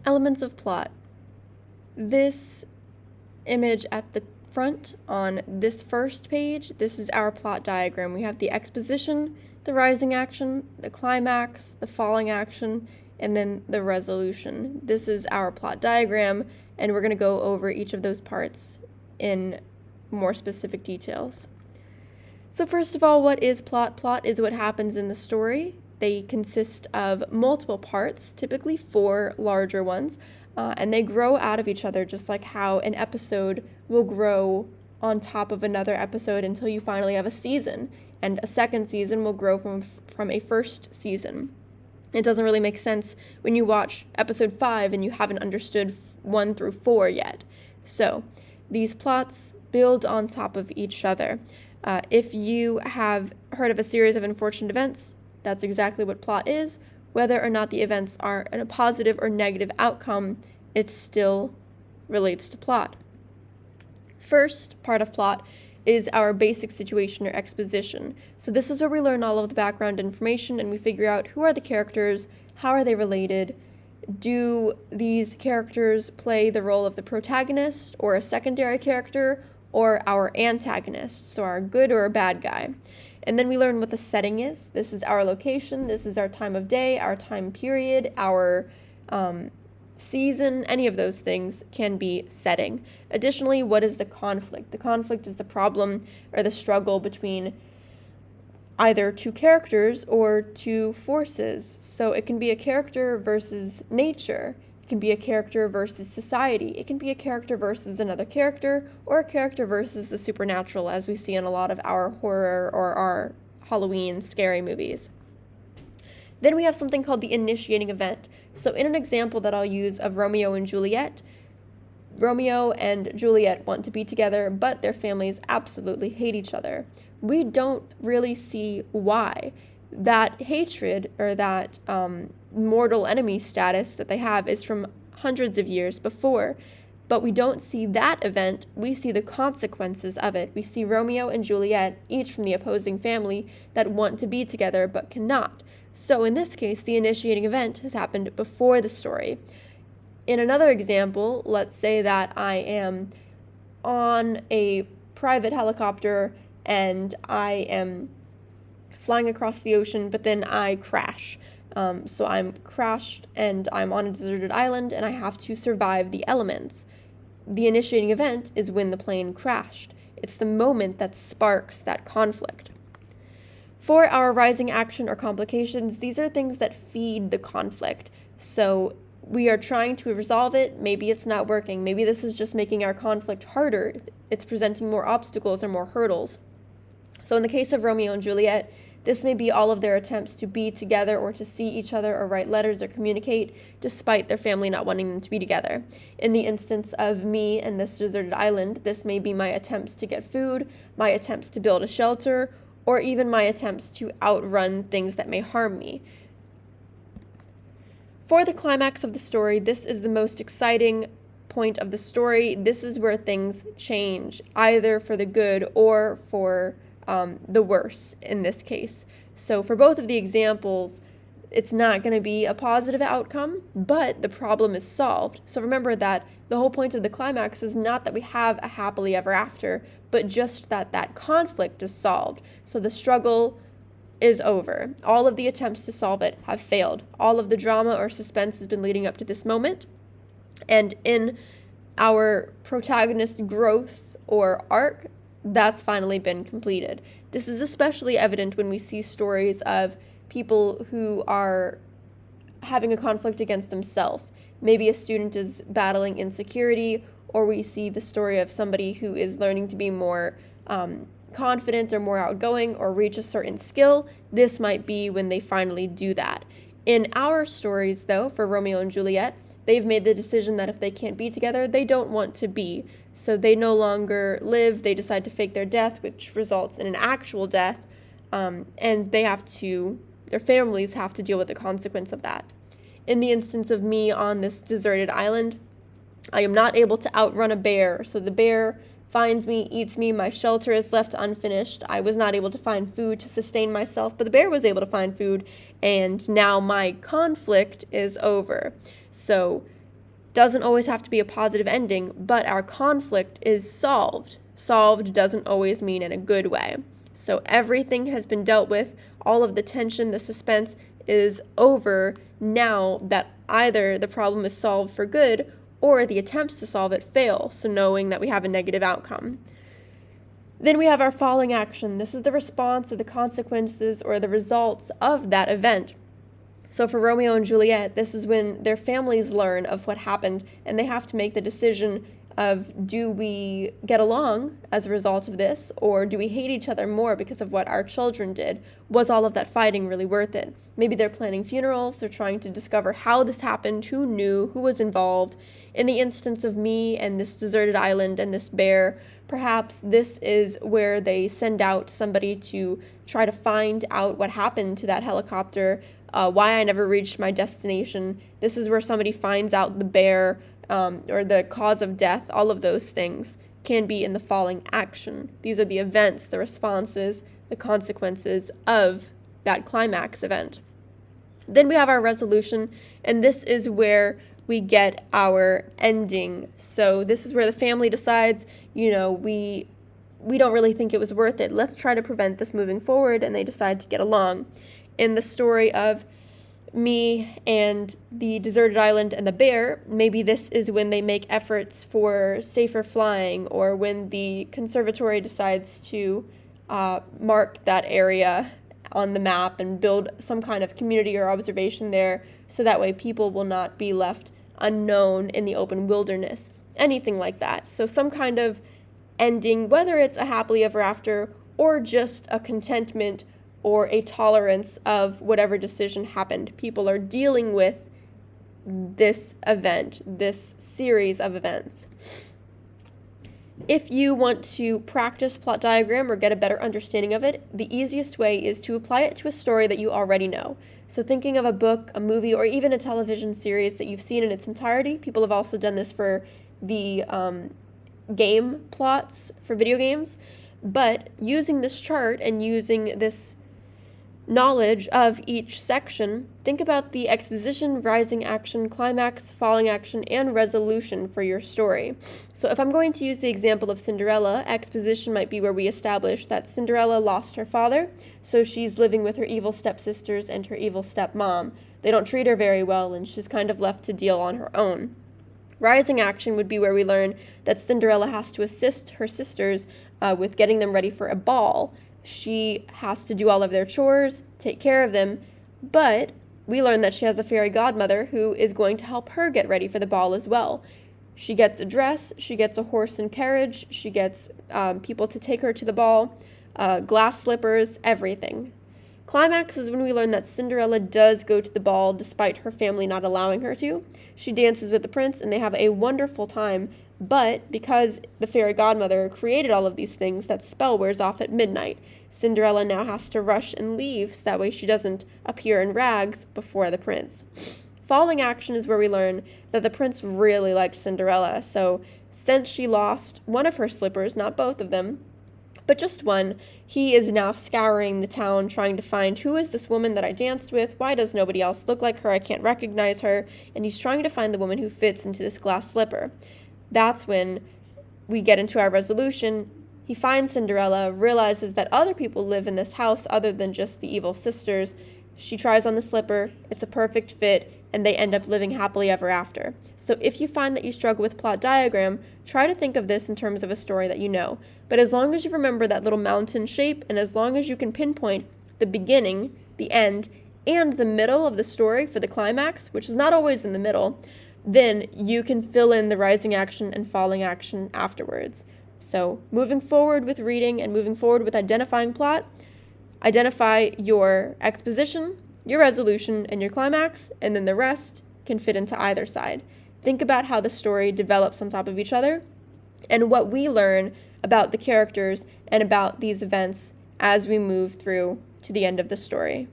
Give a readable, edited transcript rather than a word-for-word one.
Elements of plot. This image at the front on this first page, this is our plot diagram. We have the exposition, the rising action, the climax, the falling action, and then the resolution. This is our plot diagram, and we're going to go over each of those parts in more specific details. So first of all, what is plot? Plot is what happens in the story. They consist of multiple parts, typically 4 larger ones, and they grow out of each other, just like how an episode will grow on top of another episode until you finally have a season, and a second season will grow from a first season. It doesn't really make sense when you watch episode 5 and you haven't understood 1 through 4 yet. So these plots build on top of each other. If you have heard of a series of unfortunate events, that's exactly what plot is. Whether or not the events are in a positive or negative outcome, it still relates to plot. First part of plot is our basic situation or exposition. So this is where we learn all of the background information and we figure out who are the characters, how are they related, do these characters play the role of the protagonist or a secondary character or our antagonist, so our good or a bad guy. And then we learn what the setting is. This is our location, this is our time of day, our time period, our season, any of those things can be setting. Additionally, what is the conflict? The conflict is the problem or the struggle between either 2 characters or 2 forces. So it can be a character versus nature. It can be a character versus society. It can be a character versus another character, or a character versus the supernatural, as we see in a lot of our horror or our Halloween scary movies. Then we have something called the initiating event. So in an example that I'll use of Romeo and Juliet want to be together, but their families absolutely hate each other. We don't really see why. That hatred or that mortal enemy status that they have is from hundreds of years before, but we don't see that event, we see the consequences of it. We see Romeo and Juliet, each from the opposing family, that want to be together but cannot. So in this case, the initiating event has happened before the story. In another example, let's say that I am on a private helicopter and I am flying across the ocean, but then I crash. So I'm crashed and I'm on a deserted island and I have to survive the elements. The initiating event is when the plane crashed. It's the moment that sparks that conflict. For our rising action or complications, these are things that feed the conflict. So we are trying to resolve it. Maybe it's not working. Maybe this is just making our conflict harder. It's presenting more obstacles or more hurdles. So in the case of Romeo and Juliet, this may be all of their attempts to be together or to see each other or write letters or communicate, despite their family not wanting them to be together. In the instance of me and this deserted island, this may be my attempts to get food, my attempts to build a shelter, or even my attempts to outrun things that may harm me. For the climax of the story, this is the most exciting point of the story. This is where things change, either for the good or for the worse in this case. So for both of the examples, it's not going to be a positive outcome, but the problem is solved. So remember that the whole point of the climax is not that we have a happily ever after, but just that that conflict is solved. So the struggle is over. All of the attempts to solve it have failed. All of the drama or suspense has been leading up to this moment. And in our protagonist growth or arc, that's finally been completed. This is especially evident when we see stories of people who are having a conflict against themselves. Maybe a student is battling insecurity, or we see the story of somebody who is learning to be more confident or more outgoing or reach a certain skill. This might be when they finally do that. In our stories, though, for Romeo and Juliet, they've made the decision that if they can't be together, they don't want to be. So they no longer live, they decide to fake their death, which results in an actual death, and their families have to deal with the consequence of that. In the instance of me on this deserted island, I am not able to outrun a bear, so the bear finds me, eats me, my shelter is left unfinished. I was not able to find food to sustain myself, but the bear was able to find food, and now my conflict is over. So doesn't always have to be a positive ending, but our conflict is solved. Solved doesn't always mean in a good way. So everything has been dealt with, all of the tension, the suspense is over now that either the problem is solved for good or the attempts to solve it fail, so knowing that we have a negative outcome. Then we have our falling action. This is the response or the consequences or the results of that event. So for Romeo and Juliet, this is when their families learn of what happened and they have to make the decision of, do we get along as a result of this, or do we hate each other more because of what our children did? Was all of that fighting really worth it? Maybe they're planning funerals, they're trying to discover how this happened, who knew, who was involved. In the instance of me and this deserted island and this bear, perhaps this is where they send out somebody to try to find out what happened to that helicopter, why I never reached my destination. This is where somebody finds out the bear, or the cause of death. All of those things can be in the falling action. These are the events, the responses, the consequences of that climax event. Then we have our resolution, and this is where we get our ending. So this is where the family decides, we don't really think it was worth it. Let's try to prevent this moving forward, and they decide to get along. In the story of me and the deserted island and the bear, maybe this is when they make efforts for safer flying, or when the conservatory decides to mark that area on the map and build some kind of community or observation there, so that way people will not be left unknown in the open wilderness, anything like that. So some kind of ending, whether it's a happily ever after or just a contentment or a tolerance of whatever decision happened. People are dealing with this event, this series of events. If you want to practice plot diagram or get a better understanding of it, the easiest way is to apply it to a story that you already know. So thinking of a book, a movie, or even a television series that you've seen in its entirety. People have also done this for the game plots for video games. But using this chart and using this knowledge of each section, think about the exposition, rising action, climax, falling action, and resolution for your story. So if I'm going to use the example of Cinderella, exposition might be where we establish that Cinderella lost her father, so she's living with her evil stepsisters and her evil stepmom. They don't treat her very well, and she's kind of left to deal on her own. Rising action would be where we learn that Cinderella has to assist her sisters with getting them ready for a ball. She has to do all of their chores, take care of them, but we learn that she has a fairy godmother who is going to help her get ready for the ball as well. She gets a dress, she gets a horse and carriage, she gets people to take her to the ball, glass slippers, everything. Climax is when we learn that Cinderella does go to the ball despite her family not allowing her to. She dances with the prince and they have a wonderful time, but because the fairy godmother created all of these things, that spell wears off at midnight. Cinderella now has to rush and leave so that way she doesn't appear in rags before the prince. Falling action is where we learn that the prince really liked Cinderella, so since she lost one of her slippers, not both of them, but just one, he is now scouring the town trying to find, who is this woman that I danced with? Why does nobody else look like her? I can't recognize her. And he's trying to find the woman who fits into this glass slipper. That's when we get into our resolution. He finds Cinderella, realizes that other people live in this house other than just the evil sisters. She tries on the slipper, it's a perfect fit, and they end up living happily ever after. So if you find that you struggle with plot diagram, try to think of this in terms of a story that you know. But as long as you remember that little mountain shape, and as long as you can pinpoint the beginning, the end, and the middle of the story for the climax, which is not always in the middle, then you can fill in the rising action and falling action afterwards. So moving forward with reading and moving forward with identifying plot, identify your exposition, your resolution, and your climax, and then the rest can fit into either side. Think about how the story develops on top of each other and what we learn about the characters and about these events as we move through to the end of the story.